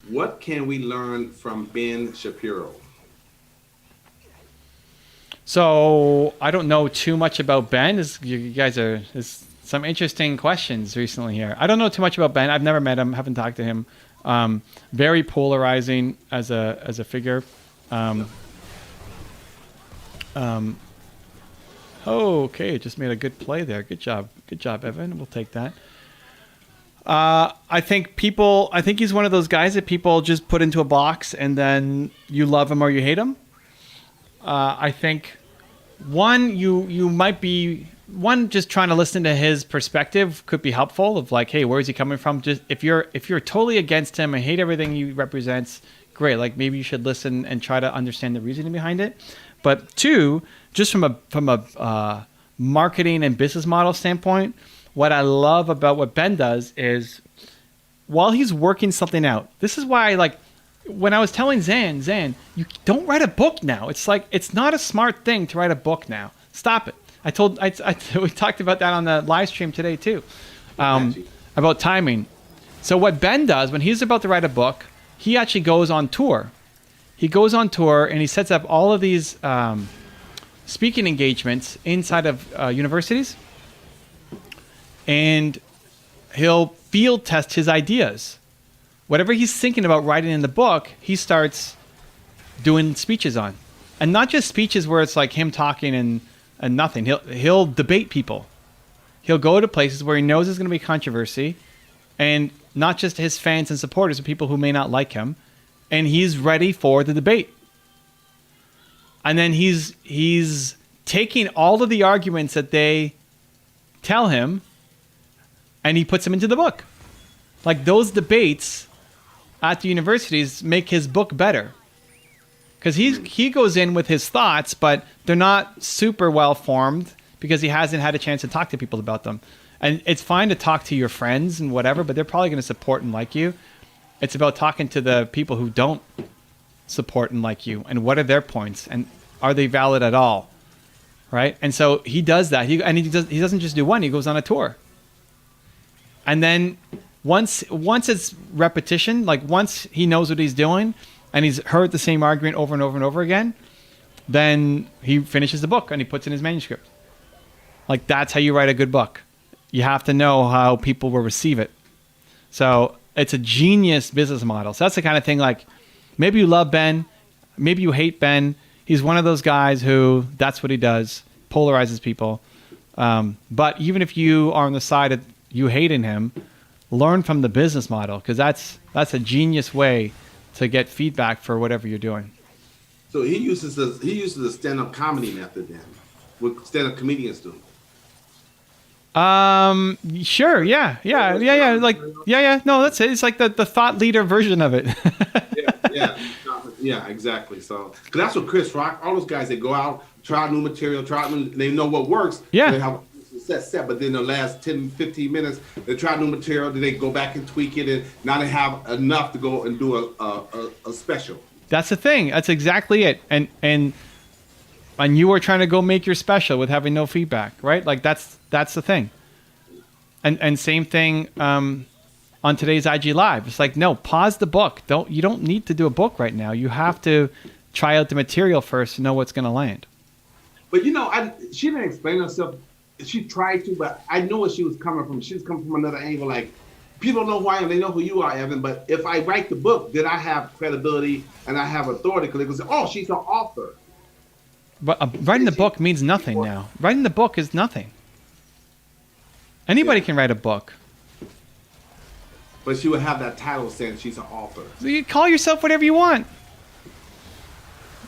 What can we learn from Ben Shapiro? So I don't know too much about Ben. You guys are some interesting questions recently here. I don't know too much about Ben. I've never met him. Haven't talked to him. Very polarizing as a figure. Um, um, oh, okay. Just made a good play there. Good job. Good job, Evan. We'll take that. I think people. I think he's one of those guys that people just put into a box, and then you love him or you hate him. I think you might be just trying to listen to his perspective could be helpful of like, hey, where is he coming from? Just if you're totally against him and hate everything he represents, great. Like maybe you should listen and try to understand the reasoning behind it. But two, just from a marketing and business model standpoint, what I love about what Ben does is while he's working something out, this is why like when I was telling Zan, you don't write a book now. It's like it's not a smart thing to write a book now. Stop it. We talked about that on the live stream today too, about timing. So what Ben does when he's about to write a book, he actually goes on tour. He goes on tour and he sets up all of these speaking engagements inside of universities, and he'll field test his ideas. Whatever he's thinking about writing in the book, he starts doing speeches on. And not just speeches where it's like him talking and nothing. He'll debate people. He'll go to places where he knows there's going to be controversy, and not just his fans and supporters, but people who may not like him. And he's ready for the debate. And then he's taking all of the arguments that they tell him, and he puts them into the book. Like those debates at the universities make his book better, because he goes in with his thoughts, but they're not super well formed because he hasn't had a chance to talk to people about them. And it's fine to talk to your friends and whatever, but they're probably going to support and like you. It's about talking to the people who don't support and like you, and what are their points, and are they valid at all, right? And so he does that. He doesn't just do one. He goes on a tour, and then once it's repetition, like once he knows what he's doing and he's heard the same argument over and over and over again, then he finishes the book and he puts in his manuscript. Like that's how you write a good book. You have to know how people will receive it. So it's a genius business model. So that's the kind of thing, like maybe you love Ben, maybe you hate Ben. He's one of those guys who that's what he does, polarizes people. But even if you are on the side of you hating him, learn from the business model, because that's a genius way to get feedback for whatever you're doing. So he uses the stand-up comedy method then, what stand-up comedians do. Sure, yeah. No, that's it. It's like the thought leader version of it. yeah, exactly. So, cause that's what Chris Rock, all those guys, they go out, try new material, they know what works. Yeah. They have set, but then the last 10, 15 minutes, they try new material, then they go back and tweak it, and now they have enough to go and do a special. That's the thing. That's exactly it. And you were trying to go make your special with having no feedback, right? Like that's the thing. And same thing on today's IG Live. It's like, no, pause the book. You don't need to do a book right now. You have to try out the material first to know what's going to land. But she didn't explain herself. She tried to, but I know where she was coming from. She was coming from another angle. Like, people know who I am. They know who you are, Evan. But if I write the book, then I have credibility and I have authority. Because they can say, oh, she's an author. But writing the book means nothing now. Writing the book is nothing. Anybody can write a book. But she would have that title saying she's an author. So you call yourself whatever you want.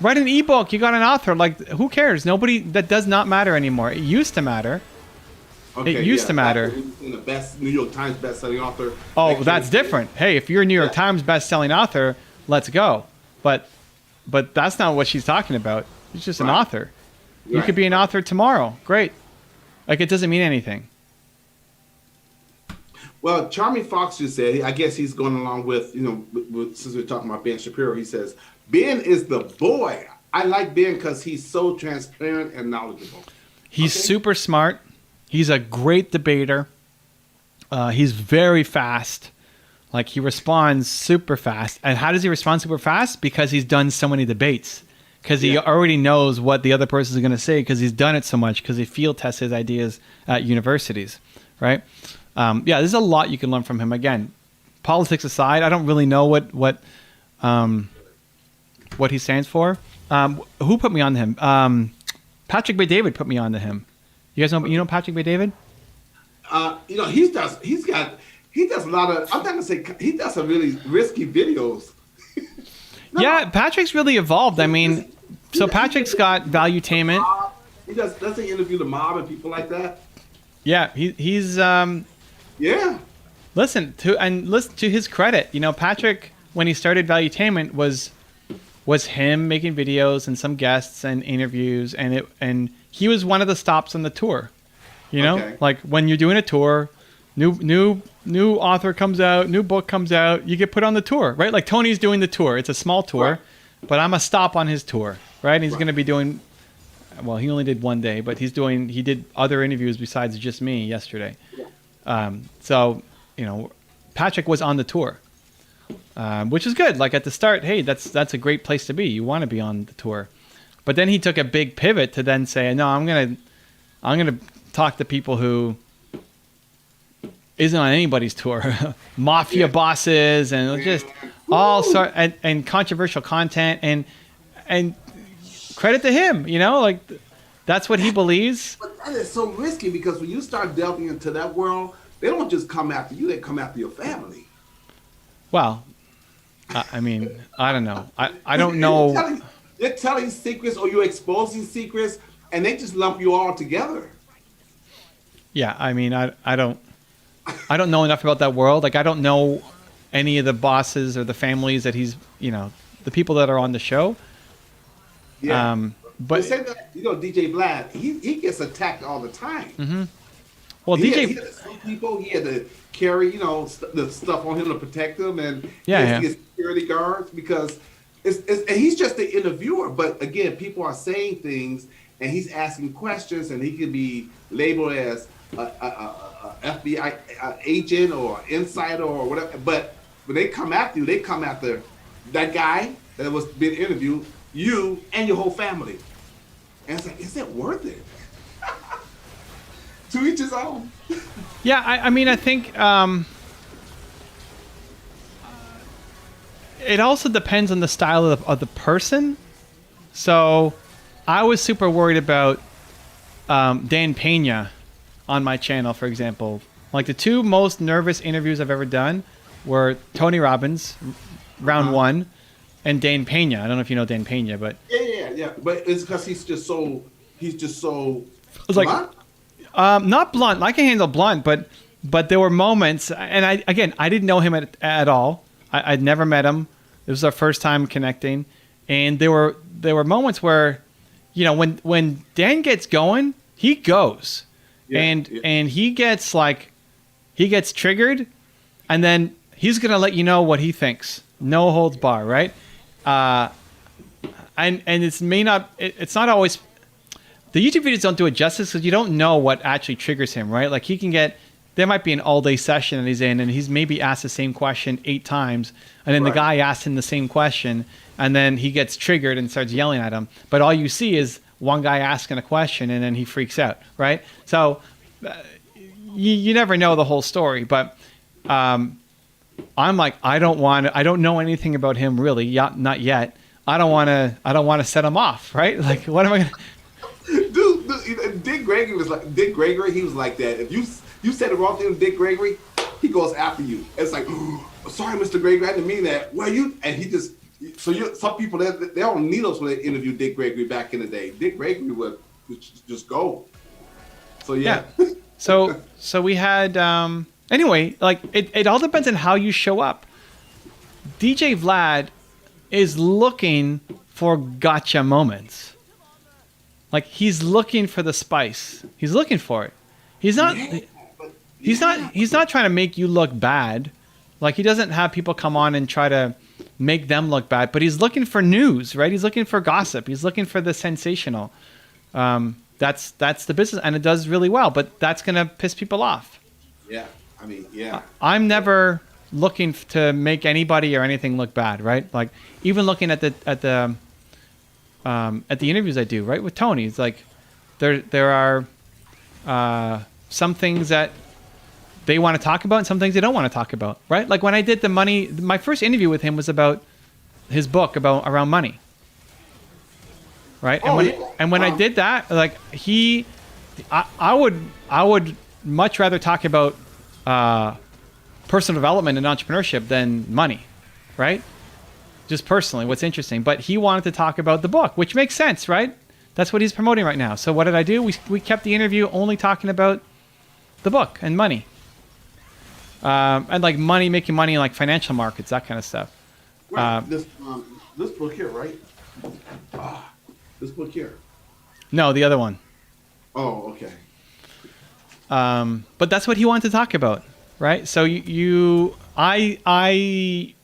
Write an ebook. You got an author. Like, who cares? That does not matter anymore. It used to matter. Okay, it used to matter. The best New York Times best-selling author. Oh, that's different. Hey, if you're a New York Times best-selling author, let's go. But that's not what she's talking about. She's just an author. You could be an author tomorrow. Great. Like, it doesn't mean anything. Well, Charming Fox just said, I guess he's going along with, since we're talking about Ben Shapiro, he says, Ben is the boy. I like Ben because he's so transparent and knowledgeable. He's super smart. He's a great debater. He's very fast. Like he responds super fast. And how does he respond super fast? Because he's done so many debates. Because he already knows what the other person is going to say because he's done it so much because he field tests his ideas at universities, right? There's a lot you can learn from him. Again, politics aside, I don't really know what he stands for. Who put me on to him? Patrick Bay David put me on to him. You guys know Patrick Bay David? He does a lot of, I'm not going to say, he does some really risky videos. No. Yeah, Patrick's really evolved. I mean, so Patrick's got Valuetainment. He doesn't interview the mob and people like that. Yeah, he's yeah. Listen to his credit. Patrick, when he started Valuetainment, was him making videos and some guests and interviews, and he was one of the stops on the tour. Like when you're doing a tour, new author comes out, new book comes out, you get put on the tour, right? Like Tony's doing the tour. It's a small tour, right, but I'm a stop on his tour, right? And he's going to be doing, well, he only did one day, but he did other interviews besides just me yesterday. So, Patrick was on the tour, which is good. Like at the start, hey, that's a great place to be. You want to be on the tour. But then he took a big pivot to then say, no, I'm going to talk to people who isn't on anybody's tour, mafia bosses, and just all sort and controversial content, and credit to him, like that's what he believes. But that is so risky because when you start delving into that world, they don't just come after you; they come after your family. Well, I mean, I don't know. I don't know. They're telling secrets, or you're exposing secrets, and they just lump you all together. Yeah, I mean, I don't know enough about that world. Like, I don't know any of the bosses or the families that he's, the people that are on the show. Yeah. But say that, DJ Vlad, he gets attacked all the time. Mm-hmm. Well, he had to sue people. He had to carry, the stuff on him to protect him, and he has to get security guards because and he's just the interviewer. But again, people are saying things, and he's asking questions, and he could be labeled as a FBI agent or insider or whatever. But when they come after you, they come after that guy that was being interviewed, you and your whole family. And it's like, is it worth it? To each his own. Yeah, I mean, I think it also depends on the style of the person. So I was super worried about Dan Pena on my channel, for example. Like the two most nervous interviews I've ever done were Tony Robbins, round one, and Dan Pena. I don't know if you know Dan Pena, but yeah. But it's because he's just so it's like not blunt. I can handle blunt, but there were moments, and I didn't know him at all. I'd never met him. It was our first time connecting, and there were moments where, when Dan gets going, he goes. And he gets triggered, and then he's gonna let you know what he thinks. No holds bar, right? And it's not always. The YouTube videos don't do it justice because you don't know what actually triggers him, right? Like there might be an all-day session that he's in, and he's maybe asked the same question 8 times, and then the guy asks him the same question, and then he gets triggered and starts yelling at him. But all you see is one guy asking a question, and then he freaks out, right? So you never know the whole story. But I'm like, I don't know anything about him really, not yet. I don't want to set him off, right? Like, what am I gonna? Dude, Dick Gregory. He was like that. If you said the wrong thing to Dick Gregory, he goes after you. It's like, sorry, Mr. Gregory, I didn't mean that. Well, and he just. Some people they don't need us when they interview Dick Gregory back in the day. Dick Gregory would just go. So yeah. So we had anyway. Like it all depends on how you show up. DJ Vlad is looking for gotcha moments. Like he's looking for the spice. He's looking for it. He's not trying to make you look bad. Like he doesn't have people come on and try to make them look bad, but he's looking for news, right? He's looking for gossip. He's looking for the sensational. That's the business, and it does really well, but that's going to piss people off. Yeah. I mean, yeah. I'm never looking to make anybody or anything look bad, right? Like even looking at the interviews I do, right, with Tony, it's like there are some things that they want to talk about and some things they don't want to talk about, right? Like when I did my first interview with him was about his book around money, right? And when I did that, like I would much rather talk about personal development and entrepreneurship than money, right? Just personally, what's interesting. But he wanted to talk about the book, which makes sense, right? That's what he's promoting right now. So what did I do? We kept the interview only talking about the book and money. And like making money in like financial markets, that kind of stuff. Right. This book here, right? This book here. No, the other one. Oh, okay. But that's what he wanted to talk about, right? So I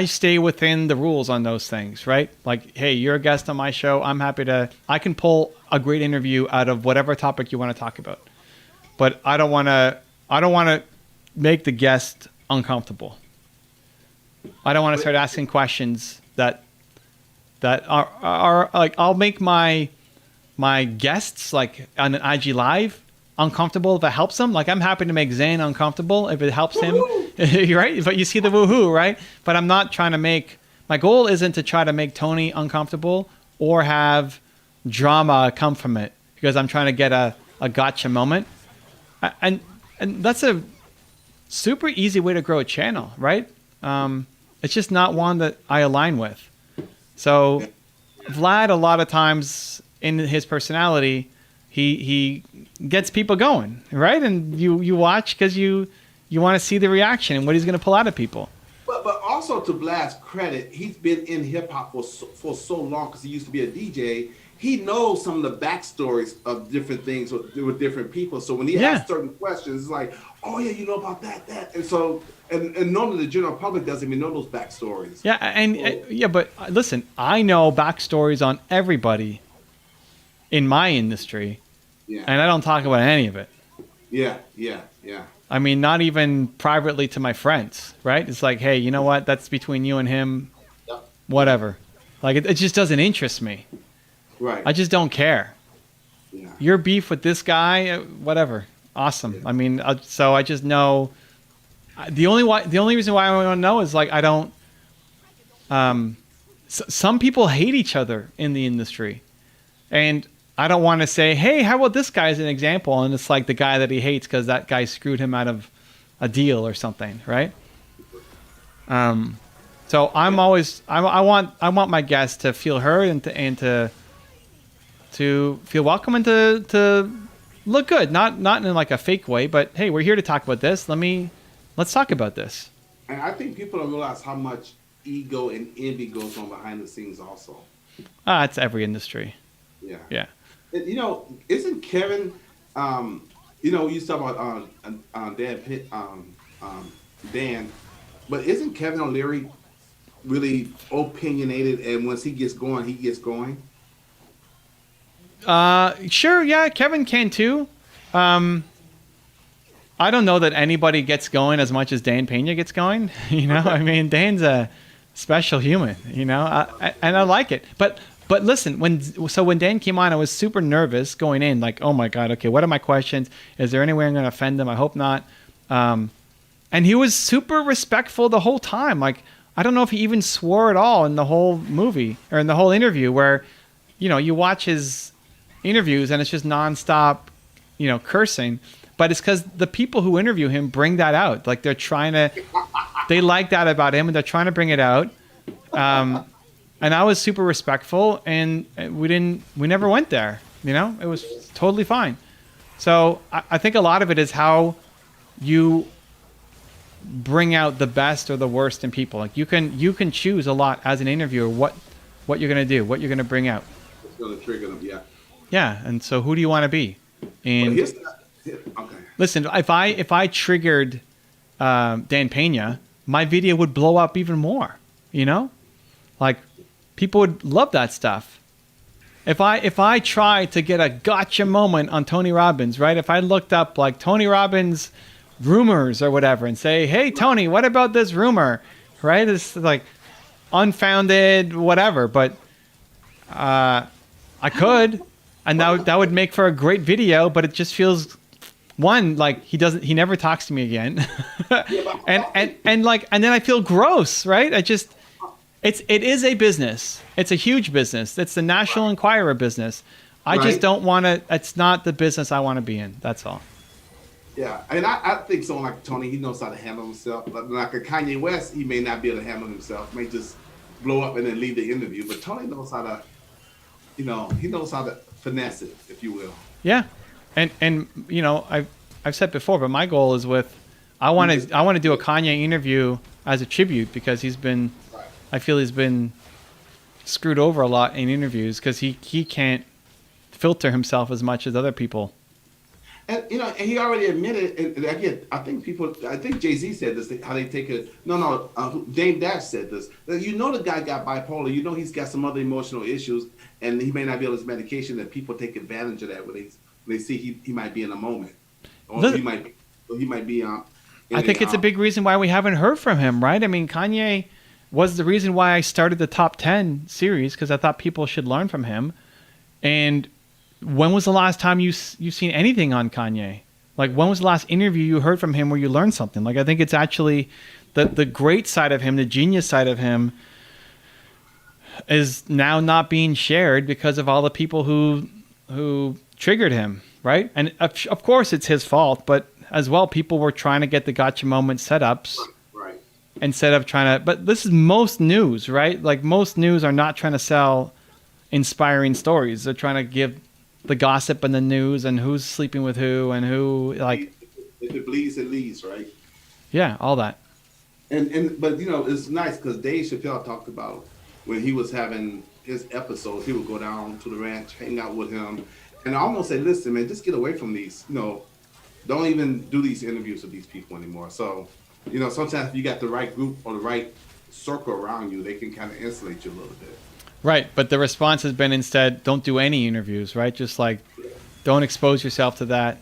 stay within the rules on those things, right? Like, hey, you're a guest on my show. I can pull a great interview out of whatever topic you want to talk about. But I don't want to make the guest uncomfortable. I don't want to start asking questions that are like, I'll make my guests like on an IG Live uncomfortable if it helps them. Like I'm happy to make Zane uncomfortable if it helps him. Right? But you see the woohoo, right? But I'm not trying to my goal isn't to try to make Tony uncomfortable or have drama come from it because I'm trying to get a gotcha moment. And that's a super easy way to grow a channel, right? It's just not one that I align with. So Vlad, a lot of times in his personality, he gets people going, right? And you watch because you want to see the reaction and what he's going to pull out of people. But also to Vlad's credit, he's been in hip hop for so long because he used to be a DJ. He knows some of the backstories of different things with different people. So when he asks certain questions, it's like, oh yeah, you know about that. And so, and normally the general public doesn't even know those backstories. Yeah, but listen, I know backstories on everybody in my industry, and I don't talk about any of it. Yeah. I mean, not even privately to my friends, right? It's like, hey, you know what? That's between you and him. Yep. Whatever. Like, it just doesn't interest me. Right. I just don't care. Yeah. Your beef with this guy, whatever. Awesome. Yeah. I mean, so I just know. The only reason why I want to know is like I don't. Some people hate each other in the industry, and I don't want to say, hey, how about this guy as an example? And it's like the guy that he hates because that guy screwed him out of a deal or something, right? So I'm always I want my guests to feel heard and to feel welcome and to look good, not in like a fake way, but hey, we're here to talk about this. Let's talk about this. And I think people don't realize how much ego and envy goes on behind the scenes also. It's every industry. Yeah. And, isn't Kevin, we used to talk about Dan, but isn't Kevin O'Leary really opinionated, and once he gets going, he gets going? Sure, yeah, Kevin can too. I don't know that anybody gets going as much as Dan Pena gets going. I mean, Dan's a special human, and I like it. But listen, when Dan came on, I was super nervous going in, like, oh my God, okay, what are my questions? Is there any way I'm going to offend him? I hope not. And he was super respectful the whole time. Like, I don't know if he even swore at all in the whole movie or in the whole interview where, you watch his interviews and it's just nonstop, cursing. But it's because the people who interview him bring that out. Like they like that about him and they're trying to bring it out. And I was super respectful, and we never went there. It was totally fine. So I think a lot of it is how you bring out the best or the worst in people. Like you can choose a lot as an interviewer what you're going to do, what you're going to bring out. It's going to trigger them, yeah. Yeah, and so who do you want to be? And okay. Listen, if I triggered Dan Pena, my video would blow up even more. Like. People would love that stuff. If I tried to get a gotcha moment on Tony Robbins, right? If I looked up like Tony Robbins rumors or whatever and say, hey, Tony, what about this rumor? Right? It's like unfounded, whatever. But I could, and that would make for a great video, but it just feels like he never talks to me again. and then I feel gross, right? It is a business. It's a huge business. It's the National Enquirer business. I just don't want to, it's not the business I want to be in. That's all. Yeah, and I think someone like Tony, he knows how to handle himself. Like a Kanye West, he may not be able to handle himself. May just blow up and then leave the interview. But Tony knows how to, he knows how to finesse it, if you will. Yeah, and I've said before, but my goal is I want to do a Kanye interview as a tribute because I feel he's been screwed over a lot in interviews because he can't filter himself as much as other people. And and he already admitted. And again, I think Jay-Z said this. How they take it? No. Dame Dash said this. The guy got bipolar. He's got some other emotional issues, and he may not be on his medication. That people take advantage of that when they see he might be in a moment, or he might be. I think it's a big reason why we haven't heard from him, right? I mean, Kanye was the reason why I started the Top 10 series because I thought people should learn from him. And when was the last time you've seen anything on Kanye? Like, when was the last interview you heard from him where you learned something? Like, I think it's actually the great side of him, the genius side of him, is now not being shared because of all the people who triggered him, right? And of course, it's his fault, but as well, people were trying to get the gotcha moment setups. Right. Instead of trying to, but this is most news, right? Like, most news are not trying to sell inspiring stories. They're trying to give the gossip and the news and who's sleeping with who and who, like, if it bleeds, it leads, right? Yeah, all that. But it's nice because Dave Chappelle talked about when he was having his episodes, he would go down to the ranch, hang out with him, and I almost said, listen, man, just get away from these. Don't even do these interviews with these people anymore. So, sometimes if you got the right group or the right circle around you, they can kind of insulate you a little bit. Right, but the response has been instead, don't do any interviews, right? Just like, don't expose yourself to that.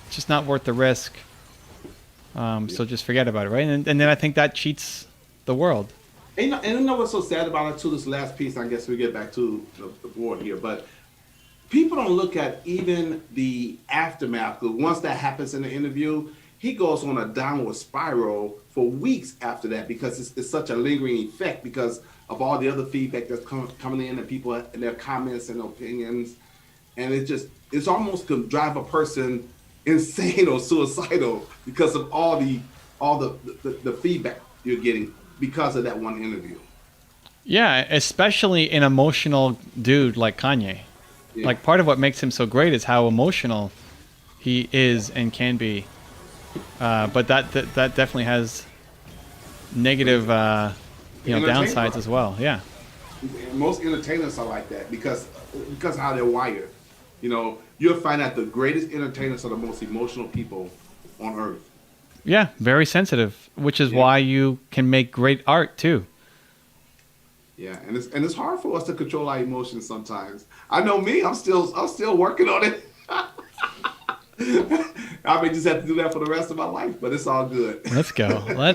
It's just not worth the risk. So just forget about it, right? And then I think that cheats the world. And you know what's so sad about it too? This last piece, I guess we get back to the board here, but people don't look at even the aftermath. Because once that happens in the interview, he goes on a downward spiral for weeks after that because it's such a lingering effect because of all the other feedback that's coming in and people and their comments and opinions. And it's almost to drive a person insane or suicidal because of all the feedback you're getting because of that one interview. Yeah, especially an emotional dude like Kanye. Yeah. Like, part of what makes him so great is how emotional he is and can be. But that definitely has negative downsides as well. Yeah. Most entertainers are like that because of how they're wired. You'll find that the greatest entertainers are the most emotional people on earth. Yeah, very sensitive, which is why you can make great art too. Yeah, and it's hard for us to control our emotions sometimes. I know me, I'm still working on it. I may just have to do that for the rest of my life, but it's all good. Let's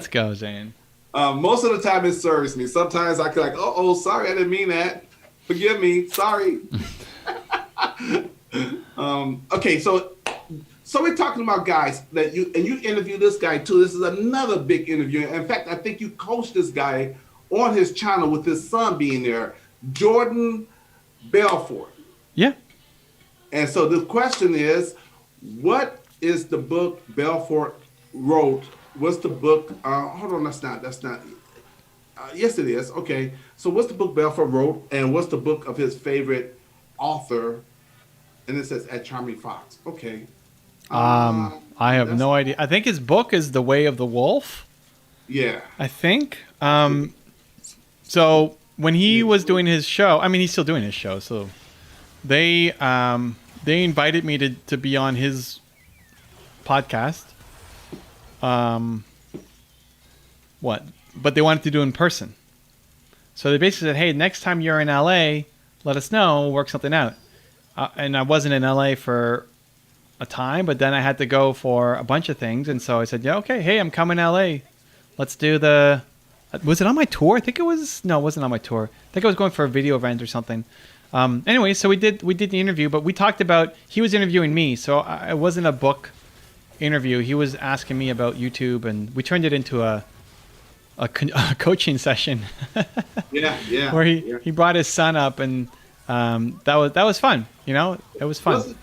go, Zane. Most of the time it serves me. Sometimes I can sorry, I didn't mean that. Forgive me, sorry. Okay, so we're talking about guys that you interview this guy too. This is another big interview. In fact, I think you coached this guy on his channel with his son being there, Jordan Belfort. Yeah. And so the question is, what is the book Belfort wrote? What's the book? Hold on, that's not. Yes, it is. Okay. So what's the book Belfort wrote, and what's the book of his favorite author? And it says at Charming Fox. Okay. I have no idea. I think his book is The Way of the Wolf. Yeah. I think. So when he was doing his show, I mean, he's still doing his show. So they invited me to be on his podcast. But they wanted to do it in person. So they basically said, hey, next time you're in LA, let us know. We'll work something out. And I wasn't in LA for a time, but then I had to go for a bunch of things, and so I said, yeah, okay, hey, I'm coming to LA. Let's do the. Was it on my tour? I think it was. No, it wasn't on my tour. I think I was going for a video event or something. Anyway, so we did the interview, but we talked about, he was interviewing me, so it wasn't a book interview. He was asking me about YouTube, and we turned it into a coaching session. Yeah. Where he brought his son up, and that was fun. You know, it was fun.